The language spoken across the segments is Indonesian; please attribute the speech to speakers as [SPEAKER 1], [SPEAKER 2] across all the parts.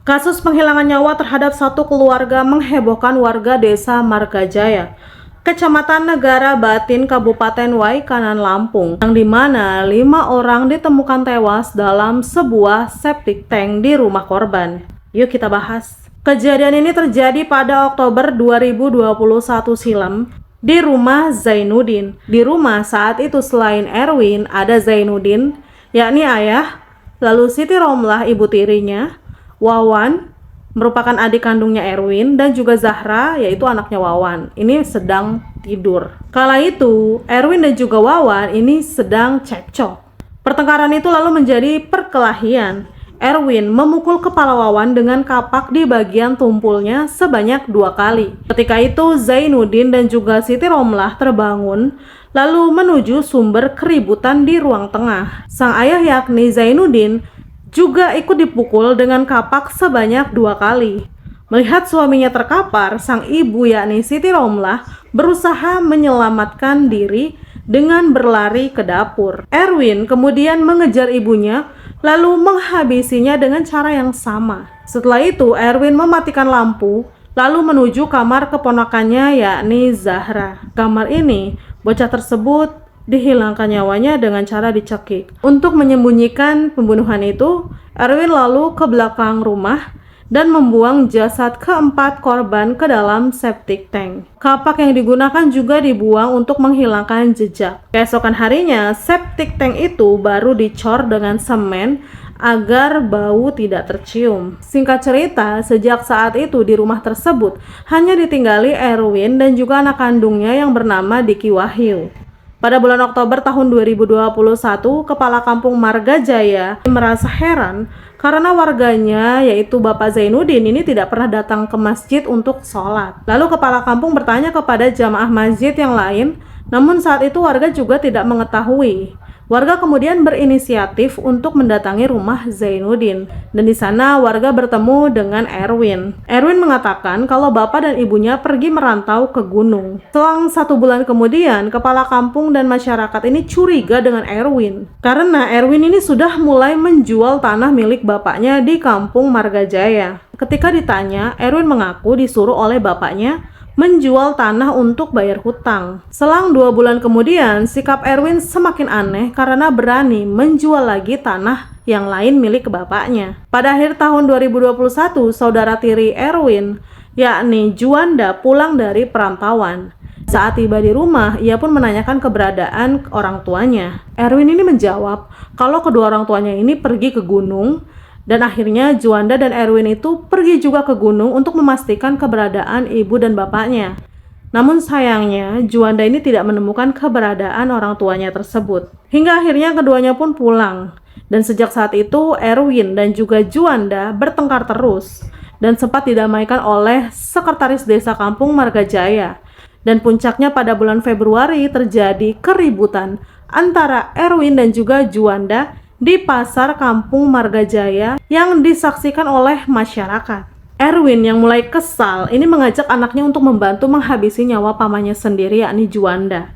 [SPEAKER 1] Kasus penghilangan nyawa terhadap satu keluarga menghebohkan warga desa Margajaya, Kecamatan Negara Batin, Kabupaten Waikanan, Lampung, yang dimana 5 orang ditemukan tewas dalam sebuah septic tank di rumah korban. Yuk kita bahas. Kejadian ini terjadi pada Oktober 2021 silam di rumah Zainuddin. Di rumah saat itu selain Erwin ada Zainuddin, yakni ayah, lalu Siti Romlah ibu tirinya, Wawan merupakan adik kandungnya Erwin, dan juga Zahra yaitu anaknya Wawan. Ini sedang tidur. Kala itu Erwin dan juga Wawan ini sedang cekcok. Pertengkaran itu lalu menjadi perkelahian. Erwin memukul kepala Wawan dengan kapak di bagian tumpulnya sebanyak 2 kali. Ketika itu Zainuddin dan juga Siti Romlah terbangun lalu menuju sumber keributan di ruang tengah. Sang ayah yakni Zainuddin juga ikut dipukul dengan kapak sebanyak 2 kali. Melihat suaminya terkapar, sang ibu yakni Siti Romlah berusaha menyelamatkan diri dengan berlari ke dapur. Erwin kemudian mengejar ibunya lalu menghabisinya dengan cara yang sama. Setelah itu Erwin mematikan lampu lalu menuju kamar keponakannya yakni Zahra. Kamar ini bocah tersebut dihilangkan nyawanya dengan cara dicekik. Untuk menyembunyikan pembunuhan itu, Erwin lalu ke belakang rumah dan membuang jasad keempat korban ke dalam septic tank. Kapak yang digunakan juga dibuang untuk menghilangkan jejak. Keesokan harinya, septic tank itu baru dicor dengan semen agar bau tidak tercium. Singkat cerita, sejak saat itu di rumah tersebut hanya ditinggali Erwin dan juga anak kandungnya yang bernama Diki Wahyu. Pada bulan Oktober tahun 2021, Kepala Kampung Margajaya merasa heran karena warganya yaitu Bapak Zainuddin ini tidak pernah datang ke masjid untuk sholat. Lalu Kepala Kampung bertanya kepada jamaah masjid yang lain, namun saat itu warga juga tidak mengetahui. Warga kemudian berinisiatif untuk mendatangi rumah Zainuddin, dan di sana warga bertemu dengan Erwin. Erwin mengatakan kalau bapak dan ibunya pergi merantau ke gunung. Selang 1 bulan kemudian, kepala kampung dan masyarakat ini curiga dengan Erwin karena Erwin ini sudah mulai menjual tanah milik bapaknya di kampung Margajaya. Ketika ditanya, Erwin mengaku disuruh oleh bapaknya menjual tanah untuk bayar hutang. Selang 2 bulan kemudian, sikap Erwin semakin aneh karena berani menjual lagi tanah yang lain milik bapaknya. Pada akhir tahun 2021, saudara tiri Erwin, yakni Juanda, pulang dari perantauan. Saat tiba di rumah, ia pun menanyakan keberadaan orang tuanya. Erwin ini menjawab kalau kedua orang tuanya ini pergi ke gunung, dan akhirnya Juanda dan Erwin itu pergi juga ke gunung untuk memastikan keberadaan ibu dan bapaknya. Namun sayangnya Juanda ini tidak menemukan keberadaan orang tuanya tersebut. Hingga akhirnya keduanya pun pulang. Dan sejak saat itu Erwin dan juga Juanda bertengkar terus dan sempat didamaikan oleh sekretaris desa kampung Margajaya. Dan puncaknya pada bulan Februari terjadi keributan antara Erwin dan juga Juanda di pasar kampung Margajaya yang disaksikan oleh masyarakat. Erwin yang mulai kesal ini mengajak anaknya untuk membantu menghabisi nyawa pamannya sendiri yakni Juanda.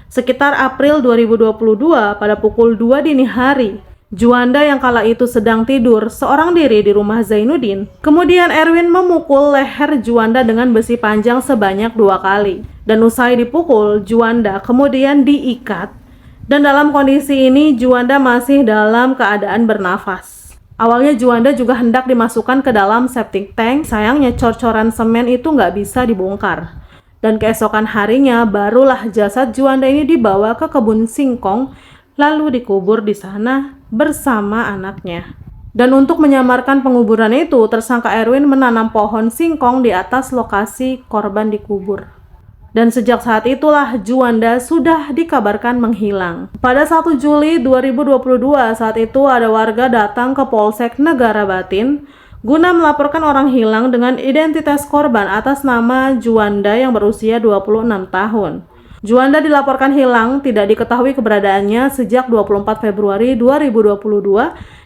[SPEAKER 1] Sekitar April 2022 pada pukul 2 dini hari, Juanda yang kala itu sedang tidur seorang diri di rumah Zainuddin. Kemudian Erwin memukul leher Juanda dengan besi panjang sebanyak 2 kali. Dan usai dipukul, Juanda kemudian diikat. Dan dalam kondisi ini Juanda masih dalam keadaan bernafas. Awalnya Juanda juga hendak dimasukkan ke dalam septic tank, sayangnya cor-coran semen itu nggak bisa dibongkar. Dan keesokan harinya barulah jasad Juanda ini dibawa ke kebun singkong, lalu dikubur di sana bersama anaknya. Dan untuk menyamarkan penguburan itu, tersangka Erwin menanam pohon singkong di atas lokasi korban dikubur. Dan sejak saat itulah Juanda sudah dikabarkan menghilang. Pada 1 Juli 2022 saat itu ada warga datang ke Polsek Negara Batin guna melaporkan orang hilang dengan identitas korban atas nama Juanda yang berusia 26 tahun. Juanda dilaporkan hilang, tidak diketahui keberadaannya sejak 24 Februari 2022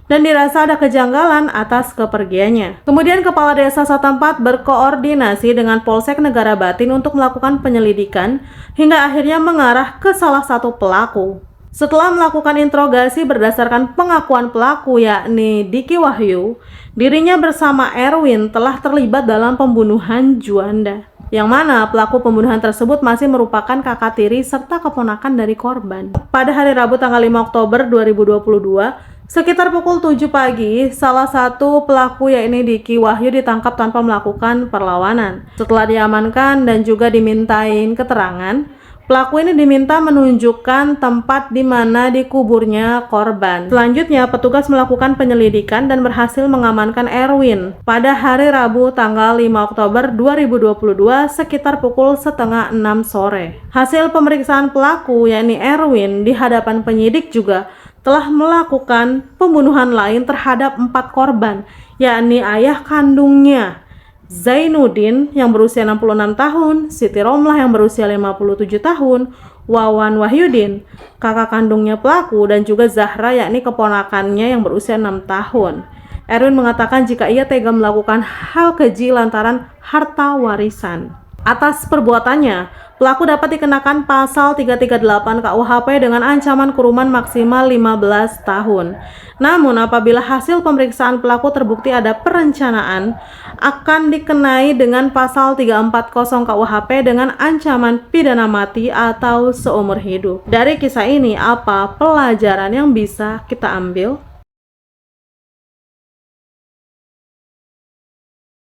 [SPEAKER 1] dan dirasa ada kejanggalan atas kepergiannya. Kemudian kepala desa setempat berkoordinasi dengan Polsek Negara Batin untuk melakukan penyelidikan hingga akhirnya mengarah ke salah satu pelaku. Setelah melakukan interogasi berdasarkan pengakuan pelaku yakni Diki Wahyu, dirinya bersama Erwin telah terlibat dalam pembunuhan Juanda, yang mana pelaku pembunuhan tersebut masih merupakan kakak tiri serta keponakan dari korban. Pada hari Rabu tanggal 5 Oktober 2022, sekitar pukul 7 pagi, salah satu pelaku yakni Diki Wahyu ditangkap tanpa melakukan perlawanan. Setelah diamankan dan juga dimintain keterangan, pelaku ini diminta menunjukkan tempat di mana dikuburnya korban. Selanjutnya, petugas melakukan penyelidikan dan berhasil mengamankan Erwin pada hari Rabu tanggal 5 Oktober 2022 sekitar pukul setengah 6 sore. Hasil pemeriksaan pelaku yakni Erwin di hadapan penyidik juga telah melakukan pembunuhan lain terhadap 4 korban, yakni ayah kandungnya Zainuddin yang berusia 66 tahun, Siti Romlah yang berusia 57 tahun, Wawan Wahyudin, kakak kandungnya pelaku, dan juga Zahra yakni keponakannya yang berusia 6 tahun. Erwin mengatakan jika ia tega melakukan hal keji lantaran harta warisan. Atas perbuatannya, pelaku dapat dikenakan pasal 338 KUHP dengan ancaman kurungan maksimal 15 tahun. Namun apabila hasil pemeriksaan pelaku terbukti ada perencanaan, akan dikenai dengan pasal 340 KUHP dengan ancaman pidana mati atau seumur hidup. Dari kisah ini, apa pelajaran yang bisa kita ambil?